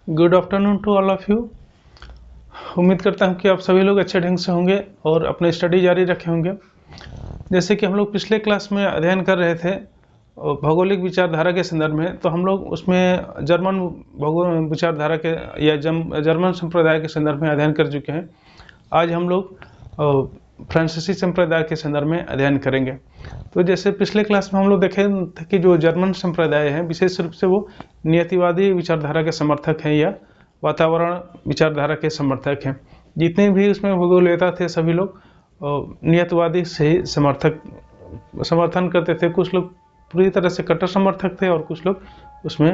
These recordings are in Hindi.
Good afternoon to all of you. उम्मीद करता हूँ कि आप सभी लोग अच्छे ढंग से होंगे और अपने स्टडी जारी रखे होंगे। जैसे कि हम लोग पिछले क्लास में अध्ययन कर रहे थे भौगोलिक विचारधारा के संदर्भ में, तो हम लोग उसमें जर्मन भौगोलिक विचारधारा के या जर्मन संप्रदाय के संदर्भ में अध्ययन कर चुके हैं। आज हम लोग फ्रांसीसी संप्रदाय के संदर्भ में अध्ययन करेंगे। तो जैसे पिछले क्लास में हम लोग देखे थे कि जो जर्मन संप्रदाय है विशेष रूप से वो नियतिवादी विचारधारा के समर्थक हैं या वातावरण विचारधारा के समर्थक हैं। जितने भी उसमें भूगोलवेता थे सभी लोग नियतवादी से ही समर्थन करते थे। कुछ लोग पूरी तरह से कट्टर समर्थक थे और कुछ लोग उसमें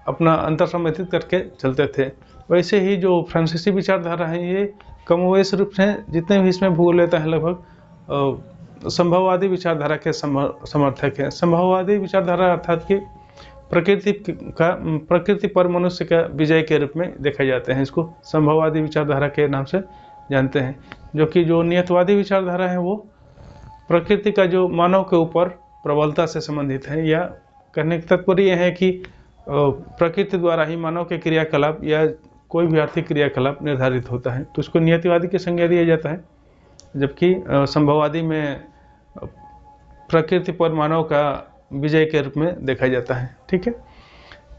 अपना अंतर समर्थित करके चलते थे। वैसे ही जो फ्रांसीसी विचारधारा है ये कमोवेश रूप से जितने भी इसमें भूगोलवेता है लगभग संभववादी विचारधारा के समर्थक हैं। संभववादी विचारधारा अर्थात कि प्रकृति पर मनुष्य का विजय के रूप में देखा जाते हैं। इसको संभववादी विचारधारा के नाम से जानते हैं। जो कि जो नियतवादी विचारधारा है वो प्रकृति का जो मानव के ऊपर प्रबलता से संबंधित है, या कहने का तात्पर्य यह है कि प्रकृति द्वारा ही मानव के क्रियाकलाप या कोई भी आर्थिक क्रियाकलाप निर्धारित होता है, तो उसको नियतिवादी की संज्ञा दिया जाता है। जबकि संभववादी में प्रकृति पर मानव का विजय के रूप में देखा जाता है। ठीक है,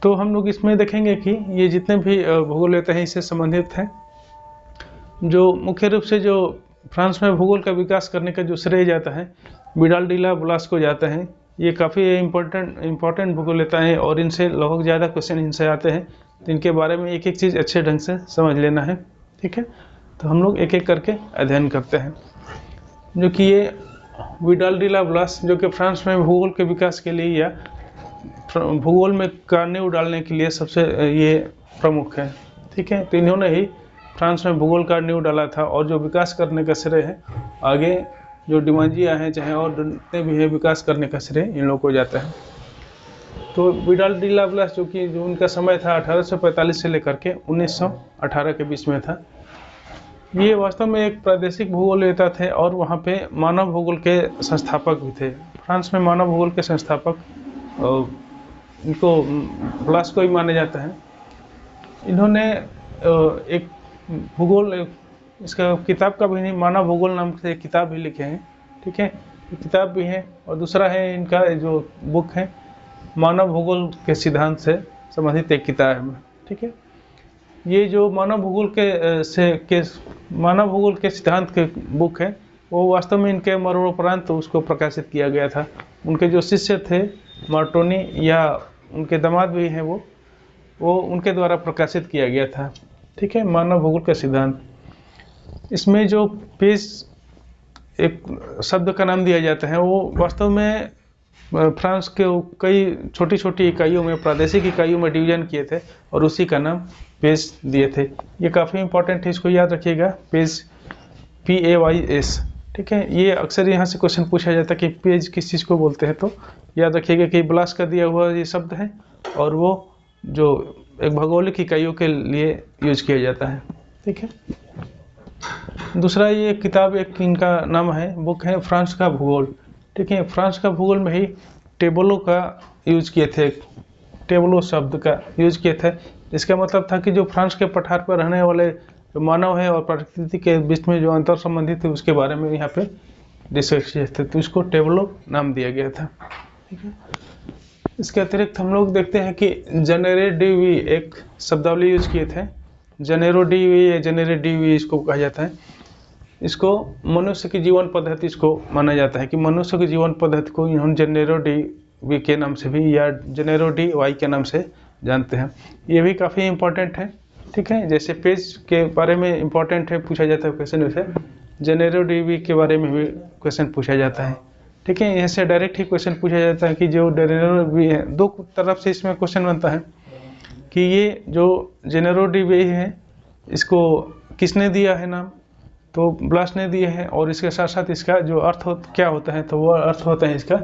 तो हम लोग इसमें देखेंगे कि ये जितने भी भूगोलवेता हैं इससे संबंधित हैं। जो मुख्य रूप से जो फ्रांस में भूगोल का विकास करने का जो श्रेय जाता है विडाल डी ला ब्लास को जाता है। ये काफ़ी इम्पोर्टेंट भूगोलवेता हैं और इनसे लगभग ज़्यादा क्वेश्चन इनसे आते हैं, तो इनके बारे में एक एक चीज़ अच्छे ढंग से समझ लेना है। ठीक है, तो हम लोग एक एक करके अध्ययन करते हैं। जो कि ये विडाल डी ला ब्लास जो कि फ्रांस में भूगोल के विकास के लिए या भूगोल में का नींव डालने के लिए सबसे ये प्रमुख है। ठीक है, तो इन्होंने ही फ्रांस में भूगोल का नींव डाला था और जो विकास करने का श्रेय है आगे जो डिमांजिया हैं चाहे और जितने भी है विकास करने का श्रेय इन लोगों को जाता है। तो विडाल डी ला ब्लास जो उनका समय था 1845 से लेकर के 1918 के बीच में था। ये वास्तव में एक प्रादेशिक भूगोलवेता थे और वहाँ पे मानव भूगोल के संस्थापक भी थे। फ्रांस में मानव भूगोल के संस्थापक इनको ब्लास को ही माना जाता है। इन्होंने एक भूगोल इसका किताब का भी नहीं, मानव भूगोल नाम से एक किताब भी लिखे हैं। ठीक है, किताब भी है और दूसरा है इनका जो बुक है मानव भूगोल के सिद्धांत से संबंधित एक किताब है। ठीक है, ये जो मानव भूगोल के सिद्धांत के बुक है वो वास्तव में इनके मरणोपरांत उसको प्रकाशित किया गया था। उनके जो शिष्य थे मार्टोनी या उनके दामाद भी हैं वो उनके द्वारा प्रकाशित किया गया था। ठीक है, मानव भूगोल का सिद्धांत। इसमें जो पेज एक शब्द का नाम दिया जाता है वो वास्तव में फ्रांस के कई छोटी छोटी इकाइयों में प्रादेशिक इकाइयों में डिवीजन किए थे और उसी का नाम पेज दिए थे। ये काफ़ी इंपॉर्टेंट है, इसको याद रखिएगा, पेज PAYS। ठीक है, ये अक्सर यहाँ से क्वेश्चन पूछा जाता है कि पेज किस चीज़ को बोलते हैं, तो याद रखिएगा कि ब्लास का दिया हुआ ये शब्द है और वो जो एक भौगोलिक इकाइयों के लिए यूज किया जाता है। ठीक है, दूसरा ये किताब एक इनका नाम है, बुक है फ्रांस का भूगोल। ठीक है, फ्रांस का भूगोल में ही टेबलो का यूज किए थे, टेबलो शब्द का यूज किए थे। इसका मतलब था कि जो फ्रांस के पठार पर रहने वाले जो मानव है और प्रकृति के बीच में जो अंतर संबंधित है उसके बारे में यहाँ पे डिस्कस किए थे, तो इसको टेबलो नाम दिया गया था। ठीक है, इसके अतिरिक्त हम लोग देखते हैं कि जेनेरे डी वी एक शब्दावली यूज किए थे। जेनेरो डी वी या जेनेरे डी वी इसको कहा जाता है। इसको मनुष्य की जीवन पद्धति इसको माना जाता है कि मनुष्य की जीवन पद्धति को इन्होंने जेनेरो डी वी के नाम से भी या जेनेरो डी वाई के नाम से जानते हैं। ये भी काफ़ी इम्पोर्टेंट है। ठीक है, जैसे पेज के बारे में इम्पोर्टेंट है, पूछा जाता है क्वेश्चन, वैसे जेनेरो डी वी के बारे में भी क्वेश्चन पूछा जाता है। ठीक है, यहाँ से डायरेक्ट ही क्वेश्चन पूछा जाता है कि जो जेनेरो डी वी है, दो तरफ से इसमें क्वेश्चन बनता है कि ये जो जेनेरो डी वी है इसको किसने दिया है नाम, तो ब्लास ने दिए हैं और इसके साथ साथ इसका जो अर्थ क्या होता है, तो वो अर्थ होता है इसका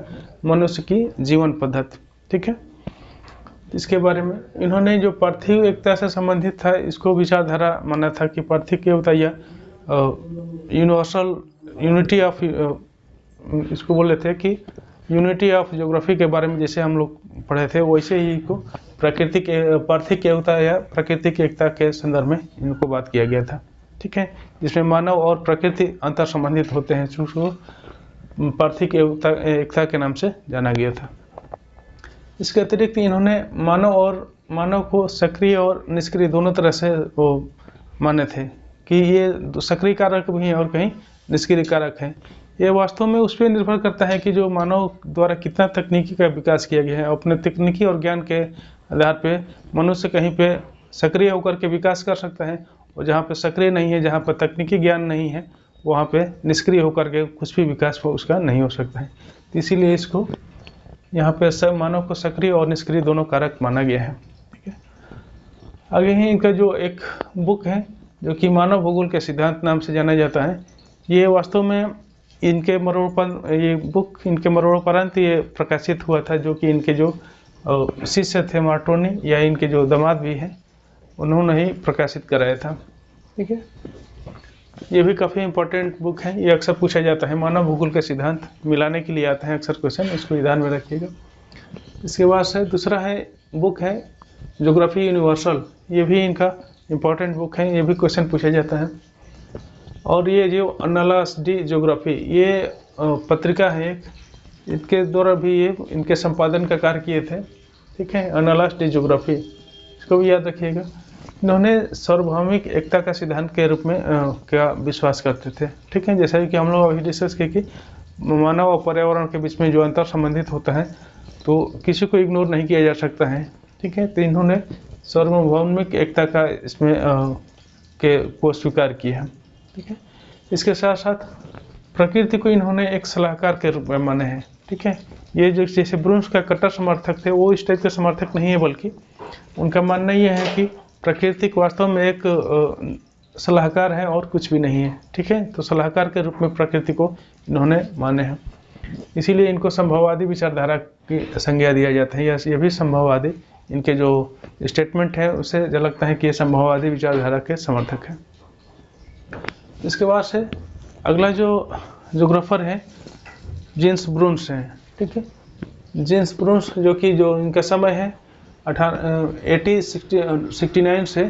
मनुष्य की जीवन पद्धति। ठीक है, इसके बारे में इन्होंने जो पार्थिव एकता से संबंधित था इसको विचारधारा माना था कि पार्थिव एकता या यूनिवर्सल यूनिटी ऑफ इसको बोले थे कि यूनिटी ऑफ ज्योग्राफी के बारे में जैसे हम लोग पढ़े थे वैसे ही को प्राकृतिक पार्थिक एकता या प्राकृतिक एकता के संदर्भ में इनको बात किया गया था। ठीक है, जिसमें मानव और प्रकृति अंतर संबंधित होते हैं, जिसको पार्थिक एकता के नाम से जाना गया था। इसके अतिरिक्त इन्होंने मानव को सक्रिय और निष्क्रिय दोनों तरह से वो माने थे कि ये सक्रिय कारक भी हैं और कहीं निष्क्रिय कारक हैं। ये वास्तव में उस पर निर्भर करता है कि जो मानव द्वारा कितना तकनीकी का विकास किया गया है। अपने तकनीकी और ज्ञान के आधार पे मनुष्य कहीं पे सक्रिय होकर के विकास कर सकता है, और जहाँ पे सक्रिय नहीं है, जहाँ पर तकनीकी ज्ञान नहीं है, वहाँ पे निष्क्रिय होकर के कुछ भी विकास उसका नहीं हो सकता है। तो इसीलिए इसको यहाँ पे सब मानव को सक्रिय और निष्क्रिय दोनों कारक माना गया है। ठीक है, आगे ही इनका जो एक बुक है जो कि मानव भूगोल के सिद्धांत नाम से जाना जाता है, ये वास्तव में इनके मरणोपरांत ये प्रकाशित हुआ था, जो कि इनके जो शिष्य थे मार्टोनी या इनके जो दामाद भी हैं, उन्होंने ही प्रकाशित कराया था। ठीक है, ये भी काफ़ी इम्पोर्टेंट बुक है। ये अक्सर पूछा जाता है, मानव भूगोल के सिद्धांत मिलाने के लिए आता है अक्सर क्वेश्चन, इसको ध्यान में रखिएगा। इसके बाद से दूसरा है बुक है ज्योग्राफी यूनिवर्सल। ये भी इनका इम्पोर्टेंट बुक है, ये भी क्वेश्चन पूछा जाता है। और ये जो अन्नस डी ज्योग्राफी, ये पत्रिका है एक, इनके द्वारा भी ये इनके संपादन का कार्य किए थे। ठीक है, अन्नस डी ज्योग्राफी, इसको भी याद रखिएगा। इन्होंने सार्वभौमिक एकता का सिद्धांत के रूप में क्या विश्वास करते थे। ठीक है, जैसा कि हम लोग अभी डिस्कस किए कि मानव और पर्यावरण के बीच में जो अंतर संबंधित होता है, तो किसी को इग्नोर नहीं किया जा सकता है। ठीक है, तो इन्होंने सार्वभौमिक एकता का इसमें को स्वीकार किया है। ठीक है, इसके साथ साथ प्रकृति को इन्होंने एक सलाहकार के रूप में माने हैं। ठीक है, ये जो जैसे ब्रून्स का कट्टर समर्थक थे, वो इस टाइप के समर्थक नहीं है, बल्कि उनका मानना ये है कि प्रकृति वास्तव में एक सलाहकार है और कुछ भी नहीं है। ठीक है, तो सलाहकार के रूप में प्रकृति को इन्होंने माने हैं, इसीलिए इनको संभववादी विचारधारा की संज्ञा दिया जाता है। ये भी संभववादी, इनके जो स्टेटमेंट है उससे झलकता है कि ये संभववादी विचारधारा के समर्थक हैं। इसके बाद से अगला जो ज्योग्राफर है जेम्स ब्रून्स हैं। ठीक है, जेम्स ब्रून्स जो इनका समय है 1869 से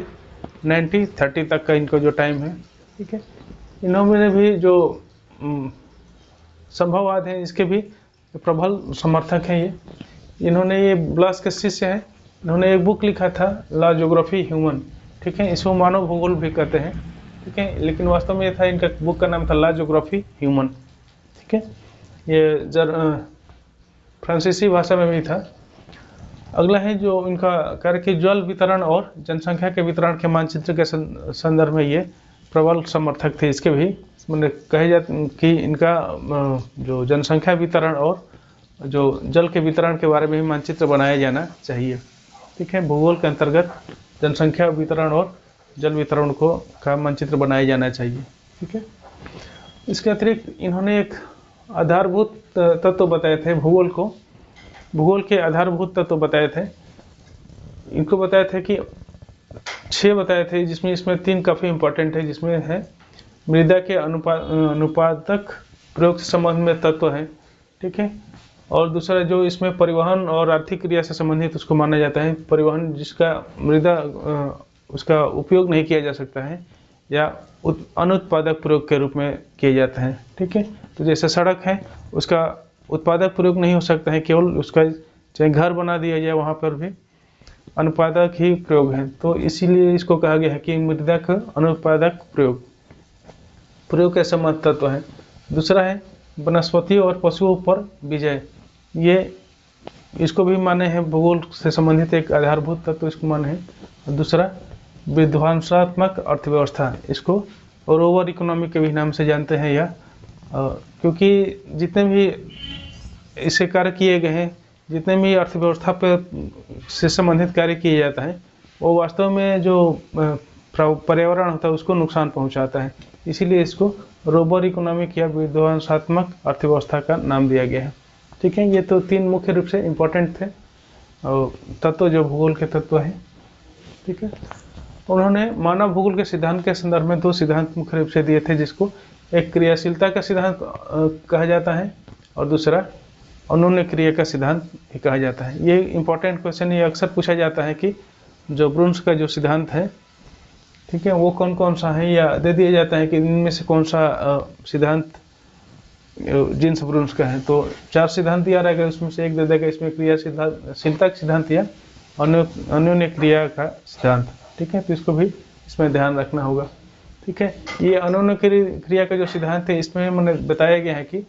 1930 तक का इनका जो टाइम है। ठीक है, इन्होंने भी जो संभववाद है इसके भी प्रबल समर्थक हैं। इन्होंने ये ब्लास के शिष्य हैं, इन्होंने एक बुक लिखा था ला ज्योग्राफी ह्यूमन। ठीक है, इसको मानव भूगोल भी कहते हैं। ठीक है, लेकिन वास्तव में ये था, इनका बुक का नाम था ला ज्योग्राफी ह्यूमन। ठीक है, ये फ्रांसीसी भाषा में भी था। अगला है जो इनका कार्य कि जल वितरण और जनसंख्या के वितरण के मानचित्र के संदर्भ में ये प्रबल समर्थक थे। इसके भी मैंने कहे जाते कि इनका जो जनसंख्या वितरण और जो जल के वितरण के बारे में भी मानचित्र बनाया जाना चाहिए। ठीक है, भूगोल के अंतर्गत जनसंख्या वितरण और जल वितरण का मानचित्र बनाया जाना चाहिए। ठीक है, इसके अतिरिक्त इन्होंने एक आधारभूत तत्व बताए थे भूगोल के आधारभूत तत्व बताए थे। इनको बताए थे कि 6 बताए थे, जिसमें इसमें 3 काफ़ी इंपॉर्टेंट है, जिसमें है मृदा के अनुपातक प्रयोग से संबंध में तत्व है। ठीक है, और दूसरा जो इसमें परिवहन और आर्थिक क्रिया से संबंधित उसको माना जाता है, परिवहन जिसका मृदा उसका उपयोग नहीं किया जा सकता है या अनुत्पादक प्रयोग के रूप में किया जाता है। ठीक है, तो जैसे सड़क है उसका उत्पादक प्रयोग नहीं हो सकता है, केवल उसका चाहे घर बना दिया जाए वहाँ पर भी अनुत्पादक ही प्रयोग है। तो इसीलिए इसको कहा गया है कि मृदा का अनुत्पादक प्रयोग का सम्मत तत्व है। दूसरा है वनस्पति और पशुओं पर विजय, ये इसको भी माने हैं भूगोल से संबंधित एक आधारभूत तत्व इसको माने हैं। दूसरा विध्वंसात्मक अर्थव्यवस्था, इसको ओवर इकोनॉमी के भी नाम से जानते हैं, या क्योंकि जितने भी इससे कार्य किए गए हैं, जितने भी अर्थव्यवस्था पर से संबंधित कार्य किए जाता है, वो वास्तव में जो पर्यावरण होता है उसको नुकसान पहुंचाता है। इसीलिए इसको रोबर इकोनॉमिक या विध्वंसात्मक अर्थव्यवस्था का नाम दिया गया है। ठीक है, ये तो 3 मुख्य रूप से इम्पोर्टेंट थे और तत्व जो भूगोल के तत्व हैं। ठीक है, उन्होंने मानव भूगोल के सिद्धांत के संदर्भ में 2 सिद्धांत मुख्य रूप से दिए थे, जिसको एक क्रियाशीलता का सिद्धांत कहा जाता है और दूसरा अनोन्य क्रिया का सिद्धांत भी कहा जाता है। ये इंपॉर्टेंट क्वेश्चन, ये अक्सर पूछा जाता है कि जो ब्रुन्स का जो सिद्धांत है, ठीक है, वो कौन कौन सा है, या दे दिया जाता है कि इनमें से कौन सा सिद्धांत जीन्स ब्रुन्स का है। तो 4 सिद्धांत दिया रहेगा, उसमें से एक दे देगा इसमें क्रियाशीलता का सिद्धांत या अनोन्य क्रिया का सिद्धांत, ठीक है। तो इसको भी इसमें ध्यान रखना होगा, ठीक है। ये अनोन्य क्रिया का जो सिद्धांत है, इसमें मैंने बताया गया है कि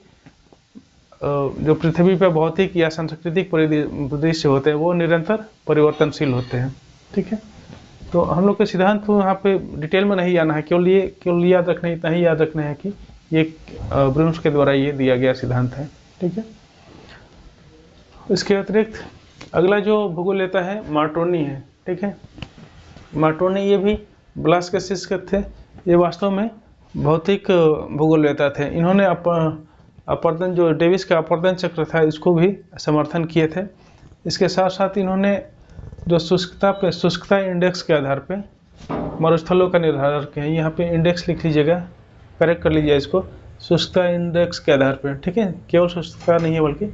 जो पृथ्वी पर भौतिक या सांस्कृतिक परिदृश्य होते हैं वो निरंतर परिवर्तनशील होते हैं, ठीक है। तो हम लोग के सिद्धांत को यहाँ पे डिटेल में नहीं जाना है, केवल याद रखना, इतना ही याद रखना है कि ये ब्रुन्स के द्वारा ये दिया गया सिद्धांत है, ठीक है। इसके अतिरिक्त अगला जो भूगोल लेता है मार्टोनी है, ठीक है। मार्टोनी ये भी ब्लास के शिष्य थे, ये वास्तव में भौतिक भूगोल लेता थे। इन्होंने अपवर्तन, जो डेविस का अपवर्तन चक्र था, इसको भी समर्थन किए थे। इसके साथ साथ इन्होंने जो शुष्कता इंडेक्स के आधार पे मरुस्थलों का निर्धारण किया है। यहाँ पे इंडेक्स लिख लीजिएगा, करेक्ट कर लीजिए इसको, शुष्कता इंडेक्स के आधार पे, ठीक है। केवल शुष्कता नहीं है बल्कि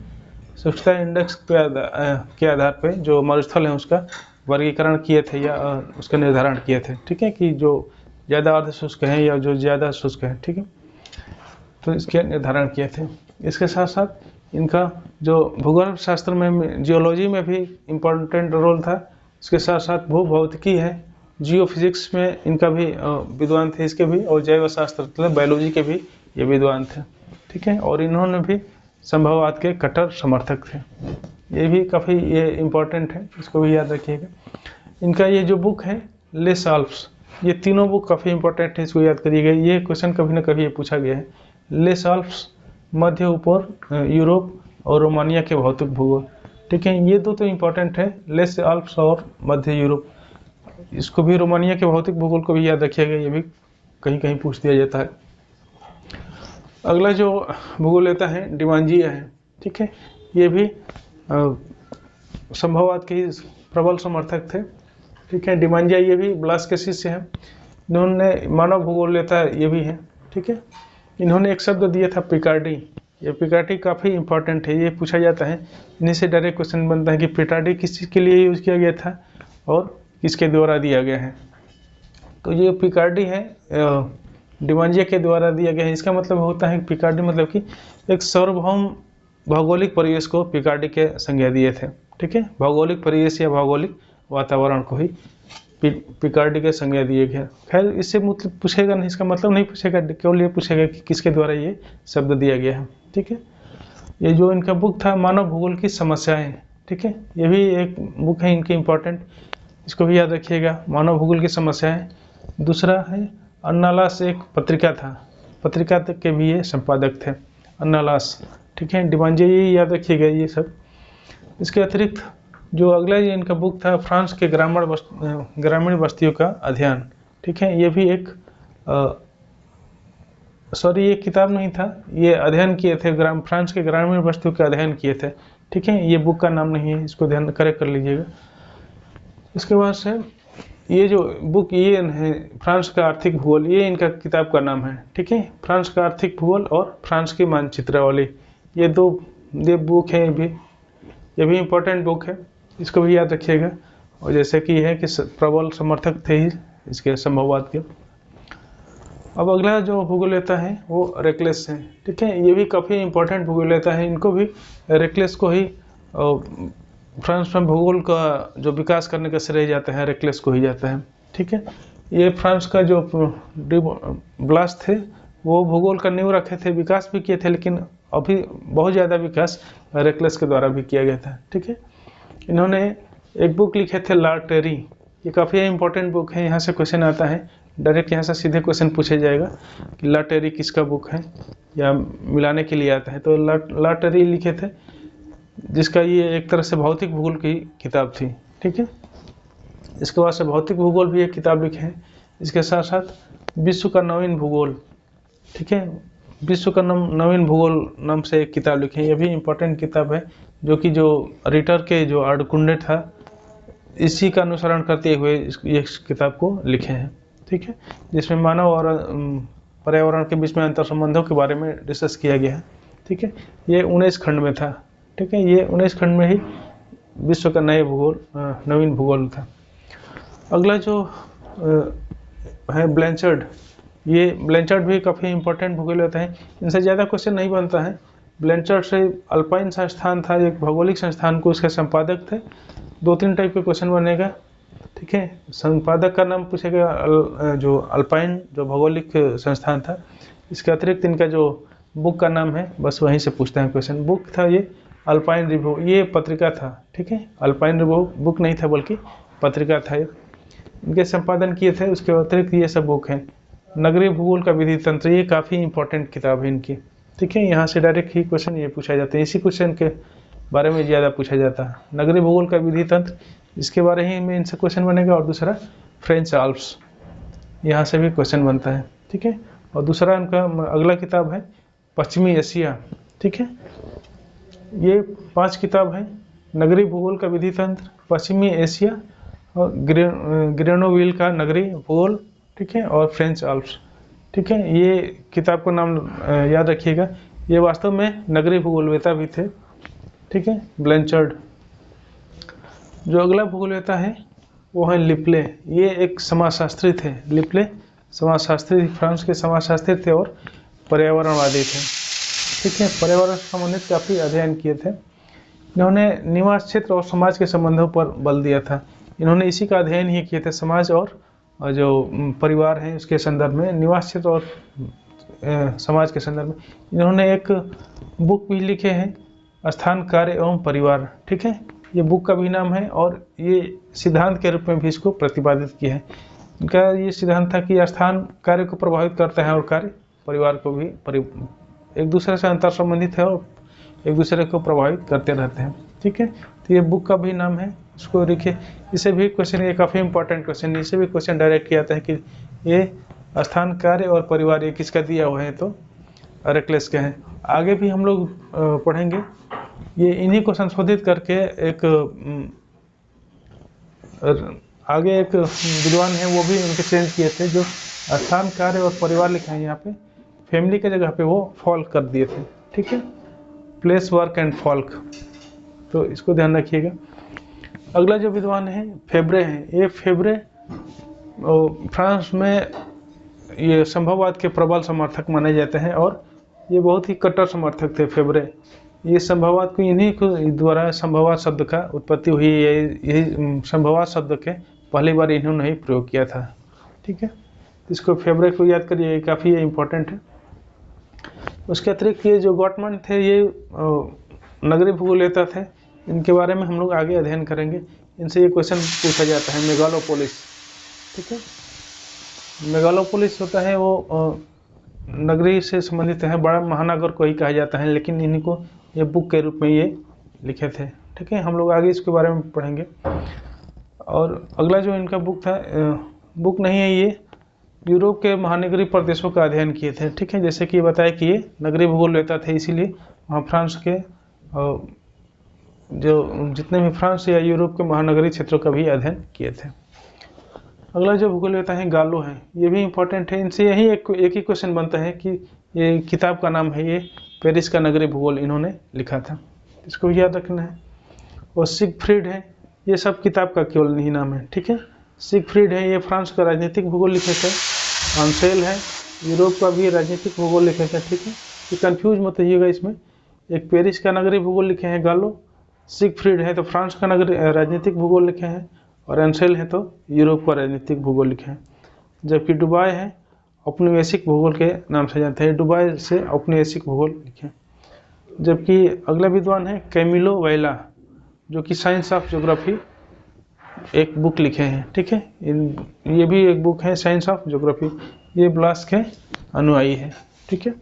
शुष्कता इंडेक्स के आधार पे जो मरुस्थल है उसका वर्गीकरण किए थे या उसका निर्धारण किए थे, ठीक है, कि जो ज़्यादा अर्ध शुष्क है या जो ज़्यादा शुष्क है, ठीक है। तो इसके निर्धारण किए थे। इसके साथ साथ इनका जो भूगोल शास्त्र में, जियोलॉजी में भी इम्पोर्टेंट रोल था। इसके साथ साथ भूभौतिकी है, जियो फिजिक्स में इनका भी विद्वान थे इसके भी, और जैव शास्त्र मतलब बायोलॉजी के भी ये विद्वान थे, ठीक है। और इन्होंने भी संभववाद के कट्टर समर्थक थे। ये भी काफ़ी ये इम्पोर्टेंट है, इसको भी याद रखिएगा। इनका ये जो बुक है ले साल्व्स, ये तीनों बुक काफ़ी इंपॉर्टेंट है, इसको याद करिएगा। ये क्वेश्चन कभी ना कभी ये पूछा गया है। ले साल्व्स मध्य ऊपर यूरोप और रोमानिया के भौतिक भूगोल, ठीक है। ये दो तो इम्पोर्टेंट है, ले साल्व्स और मध्य यूरोप। इसको भी, रोमानिया के भौतिक भूगोल को भी याद रखिएगा, ये भी कहीं कहीं पूछ दिया जाता है। अगला जो भूगोल लेता है डिमांजिया है, ठीक है। ये भी संभववाद के ही प्रबल समर्थक थे, ठीक है। डिमांजिया ये भी ब्लास के शिष्य हैं। इन्होंने मानव भूगोल लेता है, ये भी है, ठीक है। इन्होंने एक शब्द दिया था पिकार्डी। ये पिकार्डी काफ़ी इंपॉर्टेंट है, ये पूछा जाता है। इन्हीं से डायरेक्ट क्वेश्चन बनता है कि पिकार्डी किस चीज़ के लिए यूज़ किया गया था और किसके द्वारा दिया गया है। तो ये पिकार्डी है डिमांजिया के द्वारा दिया गया है। इसका मतलब होता है पिकार्डी मतलब कि एक सार्वभौम भौगोलिक परिवेश को पिकार्डी के संज्ञा दिए थे, ठीक है। भौगोलिक परिवेश या भौगोलिक वातावरण को ही पिकार्डी के संज्ञा दिए गए। खैर इससे मतलब पूछेगा नहीं, इसका मतलब नहीं पूछेगा, केवल ये पूछेगा कि किसके द्वारा ये शब्द दिया गया है, ठीक है। ये जो इनका बुक था मानव भूगोल की समस्याएं, ठीक है, ये भी एक बुक है इनकी इम्पोर्टेंट, इसको भी याद रखिएगा, मानव भूगोल की समस्याएं। दूसरा है अन्नालास, एक पत्रिका था, पत्रिका तक के भी ये संपादक थे, अन्नालास, ठीक है। डिमांजिया ये याद रखिएगा ये सब। इसके अतिरिक्त जो अगला ये इनका बुक था फ्रांस के ग्रामीण बस्तियों का अध्ययन, ठीक है। ये भी एक ये किताब नहीं था, ये अध्ययन किए थे, फ्रांस के ग्रामीण बस्तियों का अध्ययन किए थे, ठीक है। ये बुक का नाम नहीं है, इसको ध्यान करेक्ट कर लीजिएगा। इसके बाद से ये जो बुक ये है फ्रांस का आर्थिक भूगोल, ये इनका किताब का नाम है, ठीक है। फ्रांस का आर्थिक भूगोल और फ्रांस की मानचित्रावली, ये दो बुक है, ये भी इम्पोर्टेंट बुक है, इसको भी याद रखिएगा। और जैसे कि है कि प्रबल समर्थक थे ही इसके संभववाद के। अब अगला जो भूगोल लेता है वो रेकलेस है, ठीक है। ये भी काफ़ी इम्पोर्टेंट भूगोल लेता है, इनको भी रेकलेस को ही फ्रांस में भूगोल का जो विकास करने का श्रेय जाता है रेकलेस को ही जाता है, ठीक है। ये फ्रांस का जो ब्लास थे वो भूगोल का नींव रखे थे, विकास भी किए थे, लेकिन अभी बहुत ज़्यादा विकास रेकलेस के द्वारा भी किया गया था, ठीक है। इन्होंने एक बुक लिखे थे ला टेरी, ये काफ़ी इंपॉर्टेंट बुक है, यहाँ से क्वेश्चन आता है डायरेक्ट, यहाँ से सीधे क्वेश्चन पूछा जाएगा कि ला टेरी किसका बुक है, या मिलाने के लिए आता है। तो ला टेरी लिखे थे, जिसका ये एक तरह से भौतिक भूगोल की किताब थी, ठीक है। इसके बाद से भौतिक भूगोल भी एक किताब लिखे हैं। इसके साथ साथ विश्व का नवीन भूगोल, ठीक है, विश्व का नवीन भूगोल नाम से एक किताब लिखे हैं। ये भी इम्पोर्टेंट किताब है, जो कि जो रिटर के जो आर्डकुंडे था इसी का अनुसरण करते हुए ये किताब को लिखे हैं, ठीक है, जिसमें मानव और पर्यावरण के बीच में अंतर संबंधों के बारे में डिस्कस किया गया है, ठीक है। ये 19 खंड में था, ठीक है, ये 19 खंड में ही विश्व का नवीन भूगोल था। अगला जो है ब्लैंचर्ड, ये ब्लैंचर्ड भी काफ़ी इंपॉर्टेंट भूगोल होता है, इनसे ज़्यादा क्वेश्चन नहीं बनता है। ब्लैंचर्ड से अल्पाइन संस्थान था, एक भौगोलिक संस्थान को उसके संपादक थे। 2-3 टाइप के क्वेश्चन बनेगा, ठीक है। संपादक का नाम पूछेगा, जो अल्पाइन जो भौगोलिक संस्थान था। इसके अतिरिक्त इनका जो बुक का नाम है, बस वहीं से पूछते हैं क्वेश्चन। बुक था ये अल्पाइन रिव्यू, ये पत्रिका था, ठीक है। अल्पाइन रिव्यू बुक नहीं था बल्कि पत्रिका था ये, इनके संपादन किए थे। उसके अतिरिक्त ये सब बुक हैं। नगरीय भूगोल का विधि तंत्र, ये काफ़ी इंपॉर्टेंट किताब है इनकी, ठीक है। यहाँ से डायरेक्ट ही क्वेश्चन ये पूछा जाता है, इसी क्वेश्चन के बारे में ज़्यादा पूछा जाता है। नगरीय भूगोल का विधि तंत्र, इसके बारे ही में इनसे क्वेश्चन बनेगा। और दूसरा फ्रेंच आल्प्स, यहाँ से भी क्वेश्चन बनता है, ठीक है। और दूसरा उनका अगला किताब है पश्चिमी एशिया, ठीक है। ये 5 किताब है, नगरीय भूगोल का विधि तंत्र, पश्चिमी एशिया, और ग्रेनोविल का नगरीय भूगोल, ठीक है, और फ्रेंच आल्प्स, ठीक है। ये किताब का नाम याद रखिएगा। ये वास्तव में नगरीय भूगोलवेता भी थे, ठीक है, ब्लैंचर्ड। जो अगला भूगोलवेता है वो है लिपले, ये एक समाजशास्त्री थे। लिपले समाजशास्त्री, फ्रांस के समाजशास्त्री थे और पर्यावरणवादी थे, ठीक है। पर्यावरण से संबंधित काफ़ी अध्ययन किए थे। इन्होंने निवास क्षेत्र और समाज के संबंधों पर बल दिया था। इन्होंने इसी का अध्ययन ही किए थे, समाज और जो परिवार है उसके संदर्भ में, निवास क्षेत्र और समाज के संदर्भ में। इन्होंने एक बुक भी लिखे हैं, स्थान, कार्य एवं परिवार, ठीक है। ये बुक का भी नाम है और ये सिद्धांत के रूप में भी इसको प्रतिपादित किया है। इनका ये सिद्धांत था कि स्थान कार्य को प्रभावित करता है और कार्य परिवार को भी एक दूसरे से अंतर संबंधित है और एक दूसरे को प्रभावित करते रहते हैं, ठीक है। तो ये बुक का भी नाम है, इसको लिखे। इसे भी क्वेश्चन, ये काफ़ी इंपॉर्टेंट क्वेश्चन है, इसे भी क्वेश्चन डायरेक्ट किया जाता है कि ये स्थान, कार्य और परिवार ये किसका दिया हुआ है, तो अरेक्लेस का है। आगे भी हम लोग पढ़ेंगे, ये इन्हीं को संशोधित करके आगे एक विद्वान है वो भी उनके चेंज किए थे, जो स्थान, कार्य और परिवार लिखा है यहाँ पे, फैमिली के जगह पे वो फॉल्क कर दिए थे, ठीक है, प्लेस, वर्क एंड फॉल्क, तो इसको ध्यान रखिएगा। अगला जो विद्वान है फेब्रे हैं। ये फेब्रे फ्रांस में ये संभववाद के प्रबल समर्थक माने जाते हैं और ये बहुत ही कट्टर समर्थक थे फेब्रे। ये संभववाद को इन्हीं को द्वारा संभववाद शब्द का उत्पत्ति हुई, यही संभववाद शब्द के पहली बार इन्होंने ही प्रयोग किया था, ठीक है। इसको फेब्रे को याद करिए, काफ़ी इम्पोर्टेंट है। उसके अतिरिक्त ये जो गॉटमैन थे, ये नगरीय भूगोलवेता थे। इनके बारे में हम लोग आगे अध्ययन करेंगे। इनसे ये क्वेश्चन पूछा जाता है, मेगालोपोलिस, ठीक है। मेगालोपोलिस होता है वो नगरी से संबंधित है, बड़ा महानगर को ही कहा जाता है, लेकिन इन्हीं को ये बुक के रूप में ये लिखे थे, ठीक है। हम लोग आगे इसके बारे में पढ़ेंगे। और अगला जो इनका बुक था, बुक नहीं है, ये यूरोप के महानगरीय प्रदेशों का अध्ययन किए थे, ठीक है। जैसे कि बताया कि ये नगरीय भूगोलवेता थे, इसीलिए वहाँ फ्रांस के जो जितने भी फ्रांस या यूरोप के महानगरीय क्षेत्रों का भी अध्ययन किए थे। अगला जो भूगोलवेता है गालो है, ये भी इम्पोर्टेंट है। इनसे यही एक ही क्वेश्चन बनता है कि ये किताब का नाम है, ये पेरिस का नगरीय भूगोल इन्होंने लिखा था, इसको याद रखना है। और सिगफ्रीड है, ये सब किताब का केवल नहीं नाम है, ठीक है। सिगफ्रीड है, ये फ्रांस का राजनीतिक भूगोल लिखे थे। आंसेल है, यूरोप का भी राजनीतिक भूगोल लिखे थे, ठीक है। ये कन्फ्यूज मत होइएगा इसमें। एक पेरिस का नगरीय भूगोल लिखे हैं गालो, सिगफ्रीड है तो फ्रांस का नगरीय राजनीतिक भूगोल लिखे हैं, और एंसेल है तो यूरोप का राजनीतिक भूगोल लिखे हैं। जबकि डुबाय है औपनिवेशिक भूगोल के नाम से जानते हैं, डुबाय से औपनिवेशिक भूगोल लिखे। जबकि अगला विद्वान है कैमिलो वैला, जो कि साइंस ऑफ ज्योग्राफी एक बुक लिखे हैं, ठीक है। ये भी एक बुक है साइंस ऑफ ज्योग्राफी, ये ब्लास के अनुयायी है, ठीक है।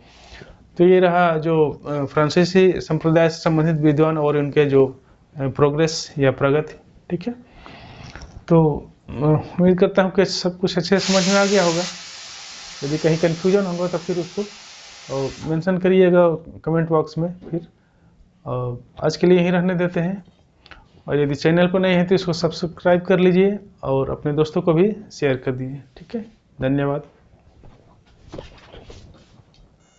तो ये रहा जो फ्रांसीसी संप्रदाय से संबंधित विद्वान और उनके जो प्रोग्रेस या प्रगति, ठीक है। तो उम्मीद करता हूँ कि सब कुछ अच्छे से समझ में आ गया होगा। यदि कहीं कन्फ्यूजन होगा तो फिर उसको मेंशन करिएगा कमेंट बॉक्स में। फिर आज के लिए यहीं रहने देते हैं, और यदि चैनल पर नहीं है तो इसको सब्सक्राइब कर लीजिए और अपने दोस्तों को भी शेयर कर दीजिए, ठीक है। धन्यवाद।